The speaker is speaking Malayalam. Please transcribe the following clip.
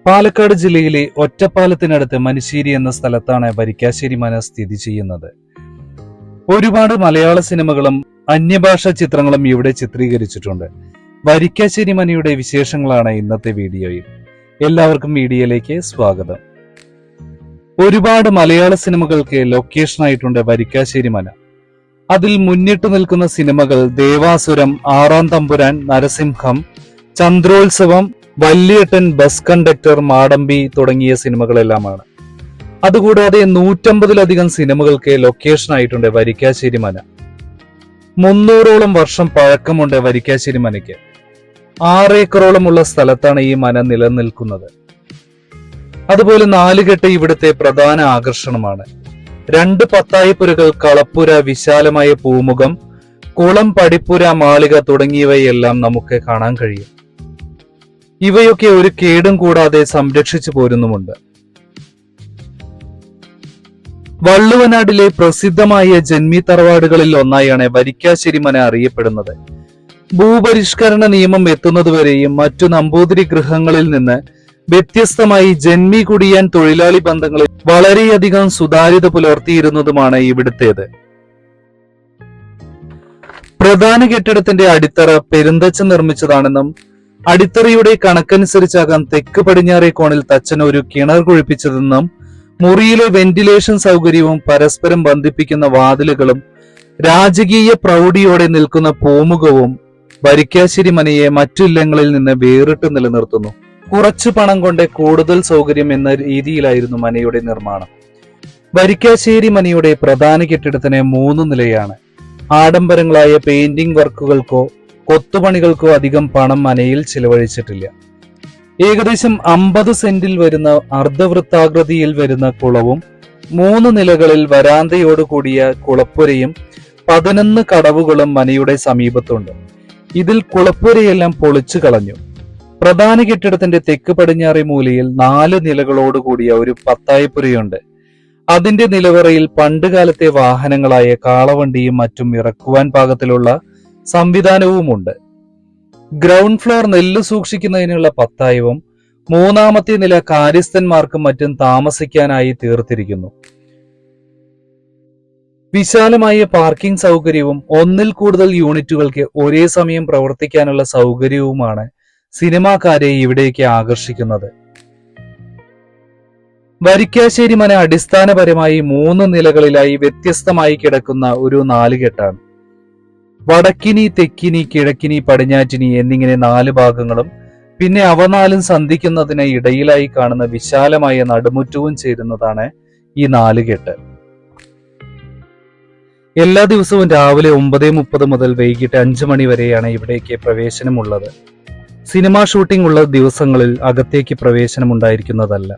പാലക്കാട് ജില്ലയിലെ ഒറ്റപ്പാലത്തിനടുത്ത് മനുശ്ശേരി എന്ന സ്ഥലത്താണ് വരിക്കാശ്ശേരി മന സ്ഥിതി ചെയ്യുന്നത്. ഒരുപാട് മലയാള സിനിമകളും അന്യഭാഷാ ചിത്രങ്ങളും ഇവിടെ ചിത്രീകരിച്ചിട്ടുണ്ട്. വരിക്കാശ്ശേരി മനയുടെ വിശേഷങ്ങളാണ് ഇന്നത്തെ വീഡിയോയിൽ. എല്ലാവർക്കും വീഡിയോയിലേക്ക് സ്വാഗതം. ഒരുപാട് മലയാള സിനിമകൾക്ക് ലൊക്കേഷൻ ആയിട്ടുണ്ട് വരിക്കാശ്ശേരി മന. അതിൽ മുന്നിട്ടു നിൽക്കുന്ന സിനിമകൾ ദേവാസുരം, ആറാം തമ്പുരാൻ, നരസിംഹം, ചന്ദ്രോത്സവം, വല്യേട്ടൻ, ബസ് കണ്ടക്ടർ, മാടമ്പി തുടങ്ങിയ സിനിമകളെല്ലാമാണ്. അതുകൂടാതെ 150-ലധികം സിനിമകൾക്ക് ലൊക്കേഷൻ ആയിട്ടുണ്ട് വരിക്കാശ്ശേരി മന. 300ഓളം വർഷം പഴക്കമുണ്ട് വരിക്കാശ്ശേരി മനയ്ക്ക്. 6 ഏക്കറോളമുള്ള സ്ഥലത്താണ് ഈ മന നിലനിൽക്കുന്നത്. അതുപോലെ നാലുകെട്ട് ഇവിടുത്തെ പ്രധാന ആകർഷണമാണ്. 2 പത്തായപ്പുരകൾ, കളപ്പുര, വിശാലമായ പൂമുഖം, കുളം, പടിപ്പുര, മാളിക തുടങ്ങിയവയെല്ലാം നമുക്ക് കാണാൻ കഴിയും. ഇവയൊക്കെ ഒരു കേടും കൂടാതെ സംരക്ഷിച്ചു പോരുന്നുമുണ്ട്. വള്ളുവനാടിലെ പ്രസിദ്ധമായ ജന്മി തറവാടുകളിൽ ഒന്നായാണ് വരിക്കാശ്ശേരി മന അറിയപ്പെടുന്നത്. ഭൂപരിഷ്കരണ നിയമം എത്തുന്നതുവരെയും മറ്റു നമ്പൂതിരി ഗൃഹങ്ങളിൽ നിന്ന് വ്യത്യസ്തമായി ജന്മി കുടിയാൻ തൊഴിലാളി ബന്ധങ്ങളിൽ വളരെയധികം സുതാര്യത പുലർത്തിയിരുന്നതുമാണ് ഇവിടുത്തേത്. പ്രധാന കെട്ടിടത്തിന്റെ അടിത്തറ പെരുന്തച്ഛൻ നിർമ്മിച്ചതാണെന്നും അടിത്തറയുടെ കണക്കനുസരിച്ചാകാം തെക്ക് പടിഞ്ഞാറേ കോണിൽ തച്ചൻ ഒരു കിണർ കുഴിപ്പിച്ചതെന്നും മുറിയിലെ വെന്റിലേഷൻ സൗകര്യവും പരസ്പരം ബന്ധിപ്പിക്കുന്ന വാതിലുകളും രാജകീയ പ്രൗഢിയോടെ നിൽക്കുന്ന പൂമുഖവും വരിക്കാശ്ശേരി മനയെ മറ്റു ഇല്ലങ്ങളിൽ നിന്ന് വേറിട്ട് നിലനിർത്തുന്നു. കുറച്ചു പണം കൊണ്ട് കൂടുതൽ സൗകര്യം എന്ന രീതിയിലായിരുന്നു മനയുടെ നിർമ്മാണം. വരിക്കാശ്ശേരി മനയുടെ പ്രധാന കെട്ടിടത്തിന് 3 നിലയാണ്. ആഡംബരങ്ങളായ പെയിന്റിംഗ് വർക്കുകൾക്കോ കൊത്തുപണികൾക്കോ അധികം പണം മനയിൽ ചിലവഴിച്ചിട്ടില്ല. ഏകദേശം 50 സെന്റിൽ വരുന്ന അർദ്ധവൃത്താകൃതിയിൽ വരുന്ന കുളവും 3 നിലകളിൽ വരാന്തയോട് കൂടിയ കുളപ്പുരയും 11 കടവുകളും മനയുടെ സമീപത്തുണ്ട്. ഇതിൽ കുളപ്പുരയെല്ലാം പൊളിച്ചു കളഞ്ഞു. പ്രധാന കെട്ടിടത്തിന്റെ തെക്ക് പടിഞ്ഞാറേ മൂലയിൽ 4 നിലകളോടുകൂടിയ ഒരു പത്തായപ്പുരയുണ്ട്. അതിന്റെ നിലവറയിൽ പണ്ടുകാലത്തെ വാഹനങ്ങളായ കാളവണ്ടിയും മറ്റും ഇറക്കുവാൻ പാകത്തിലുള്ള സംവിധാനവുമുണ്ട്. ഗ്രൗണ്ട് ഫ്ലോർ നെല്ല് സൂക്ഷിക്കുന്നതിനുള്ള പത്തായവും 3-ാമത്തെ നില കാര്യസ്ഥന്മാർക്കും മറ്റും താമസിക്കാനായി തീർത്തിരിക്കുന്നു. വിശാലമായ പാർക്കിംഗ് സൗകര്യവും 1-ൽ കൂടുതൽ യൂണിറ്റുകൾക്ക് ഒരേ സമയം പ്രവർത്തിക്കാനുള്ള സൗകര്യവുമാണ് സിനിമാക്കാരെ ഇവിടേക്ക് ആകർഷിക്കുന്നത്. വരിക്കാശ്ശേരി മന അടിസ്ഥാനപരമായി 3 നിലകളിലായി വ്യത്യസ്തമായി കിടക്കുന്ന ഒരു നാലുകെട്ടാണ്. വടക്കിനി, തെക്കിനി, കിഴക്കിനി, പടിഞ്ഞാറ്റിനി എന്നിങ്ങനെ 4 ഭാഗങ്ങളും പിന്നെ അവ 4 സന്ധിക്കുന്നതിന് ഇടയിലായി കാണുന്ന വിശാലമായ നടുമുറ്റവും ചേരുന്നതാണ് ഈ നാലുകെട്ട്. എല്ലാ ദിവസവും രാവിലെ 9:30 മുതൽ വൈകിട്ട് 5 മണി വരെയാണ് ഇവിടേക്ക് പ്രവേശനമുള്ളത്. സിനിമാ ഷൂട്ടിംഗ് ഉള്ള ദിവസങ്ങളിൽ അകത്തേക്ക് പ്രവേശനം ഉണ്ടായിരിക്കുന്നതല്ല.